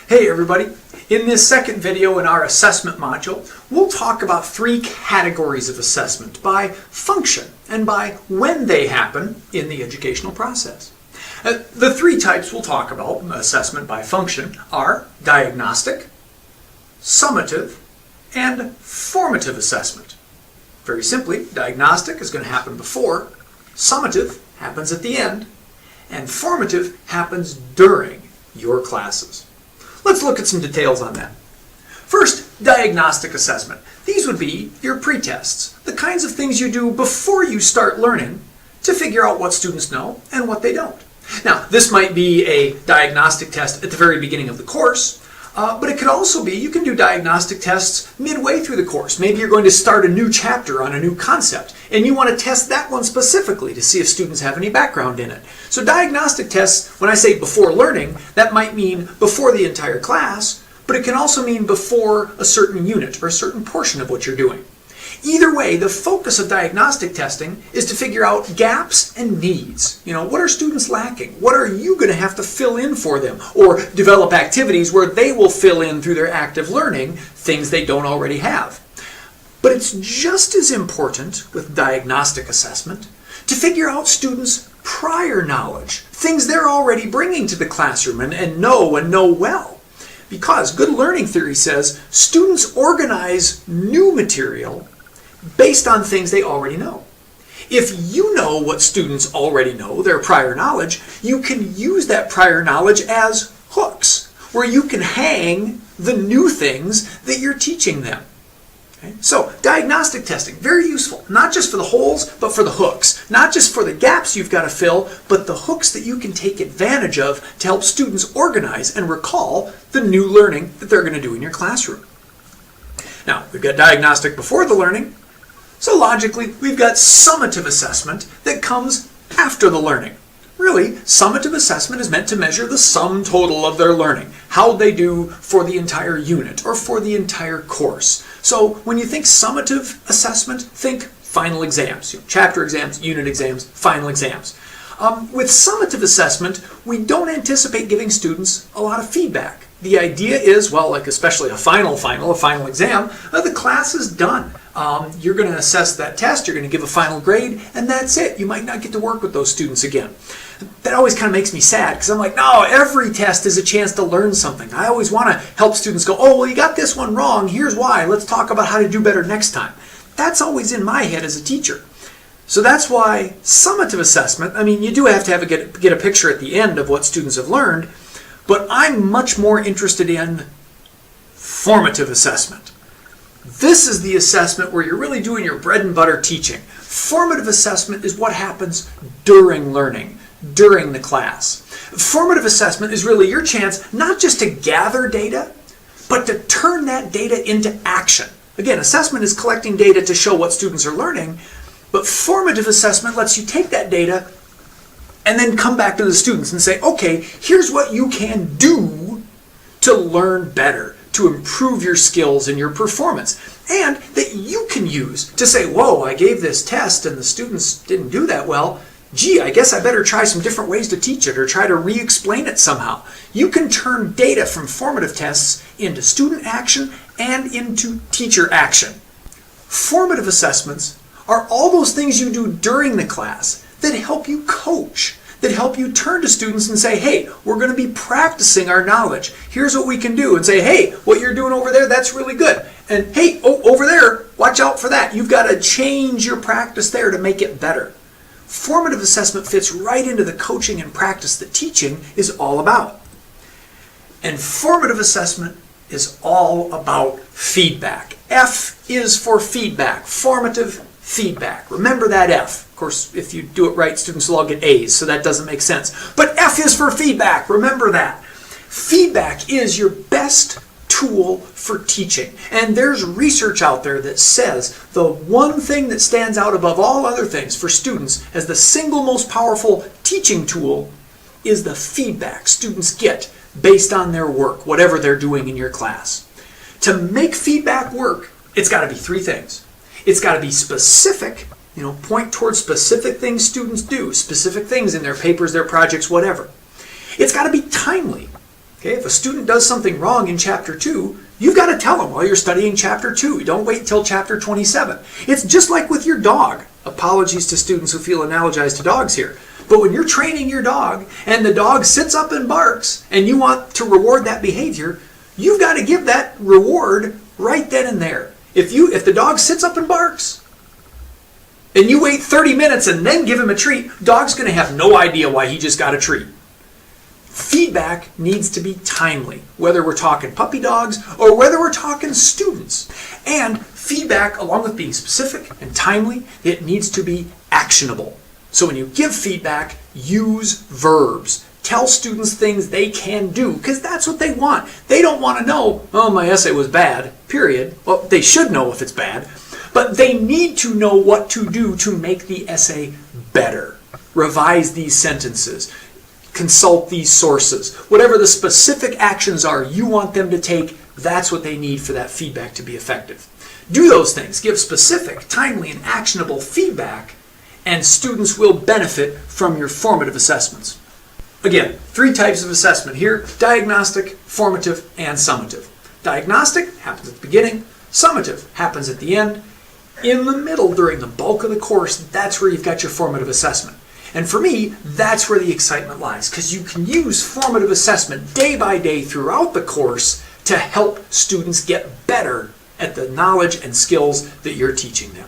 Hey everybody! In this second video in our assessment module, we'll talk about three categories of assessment by function and by when they happen in the educational process. The three types we'll talk about assessment by function are diagnostic, summative, and formative assessment. Very simply, diagnostic is going to happen before, summative happens at the end, and formative happens during your classes. Let's look at some details on that. First, diagnostic assessment. These would be your pretests, the kinds of things you do before you start learning to figure out what students know and what they don't. Now, this might be a diagnostic test at the very beginning of the course, but it could also be you can do diagnostic tests midway through the course. Maybe you're going to start a new chapter on a new concept, and you want to test that one specifically to see if students have any background in it. So diagnostic tests, when I say before learning, that might mean before the entire class, but it can also mean before a certain unit or a certain portion of what you're doing. Either way, the focus of diagnostic testing is to figure out gaps and needs. What are students lacking? What are you going to have to fill in for them? Or develop activities where they will fill in through their active learning things they don't already have. But it's just as important with diagnostic assessment to figure out students' prior knowledge, things they're already bringing to the classroom and know well. Because good learning theory says students organize new material based on things they already know. If you know what students already know, their prior knowledge, you can use that prior knowledge as hooks, where you can hang the new things that you're teaching them. Okay? So, diagnostic testing, very useful, not just for the holes, but for the hooks. Not just for the gaps you've got to fill, but the hooks that you can take advantage of to help students organize and recall the new learning that they're going to do in your classroom. Now, we've got diagnostic before the learning, so logically, we've got summative assessment that comes after the learning. Really, summative assessment is meant to measure the sum total of their learning, how they do for the entire unit or for the entire course. So when you think summative assessment, think final exams, chapter exams, unit exams, final exams. With summative assessment, we don't anticipate giving students a lot of feedback. The idea is, well, like especially a final exam, the class is done. You're going to assess that test, you're going to give a final grade, and that's it. You might not get to work with those students again. That always kind of makes me sad, because I'm like, no, every test is a chance to learn something. I always want to help students go, oh, well, you got this one wrong, here's why, let's talk about how to do better next time. That's always in my head as a teacher. So that's why summative assessment, you do have to get a picture at the end of what students have learned, but I'm much more interested in formative assessment. This is the assessment where you're really doing your bread and butter teaching. Formative assessment is what happens during learning, during the class. Formative assessment is really your chance not just to gather data, but to turn that data into action. Again, assessment is collecting data to show what students are learning, but formative assessment lets you take that data and then come back to the students and say, okay, here's what you can do to learn better, to improve your skills and your performance, and that you can use to say, whoa, I gave this test and the students didn't do that well. Gee, I guess I better try some different ways to teach it or try to re-explain it somehow. You can turn data from formative tests into student action and into teacher action. Formative assessments are all those things you do during the class that help you coach, that help you turn to students and say, hey, we're going to be practicing our knowledge. Here's what we can do. And say, hey, what you're doing over there, that's really good. And hey, over there, watch out for that. You've got to change your practice there to make it better. Formative assessment fits right into the coaching and practice that teaching is all about. And formative assessment is all about feedback. F is for feedback, formative feedback. Remember that F. Of course, if you do it right, students will all get A's, so that doesn't make sense. But F is for feedback. Remember that. Feedback is your best tool for teaching. And there's research out there that says the one thing that stands out above all other things for students as the single most powerful teaching tool is the feedback students get based on their work, whatever they're doing in your class. To make feedback work, it's got to be three things. It's got to be specific, point towards specific things students do, specific things in their papers, their projects, whatever. It's got to be timely. Okay, if a student does something wrong in Chapter 2, you've got to tell them while you're studying Chapter 2. Don't wait till Chapter 27. It's just like with your dog. Apologies to students who feel analogized to dogs here. But when you're training your dog and the dog sits up and barks and you want to reward that behavior, you've got to give that reward right then and there. If the dog sits up and barks and you wait 30 minutes and then give him a treat, dog's going to have no idea why he just got a treat. Feedback needs to be timely, whether we're talking puppy dogs or whether we're talking students. And feedback, along with being specific and timely, it needs to be actionable. So when you give feedback, use verbs. Tell students things they can do, because that's what they want. They don't want to know, oh, my essay was bad, period. Well, they should know if it's bad, but they need to know what to do to make the essay better. Revise these sentences. Consult these sources. Whatever the specific actions are you want them to take, that's what they need for that feedback to be effective. Do those things. Give specific, timely, and actionable feedback, and students will benefit from your formative assessments. Again, 3 types of assessment here: diagnostic, formative, and summative. Diagnostic happens at the beginning. Summative happens at the end. In the middle, during the bulk of the course, that's where you've got your formative assessment. And for me, that's where the excitement lies, because you can use formative assessment day by day throughout the course to help students get better at the knowledge and skills that you're teaching them.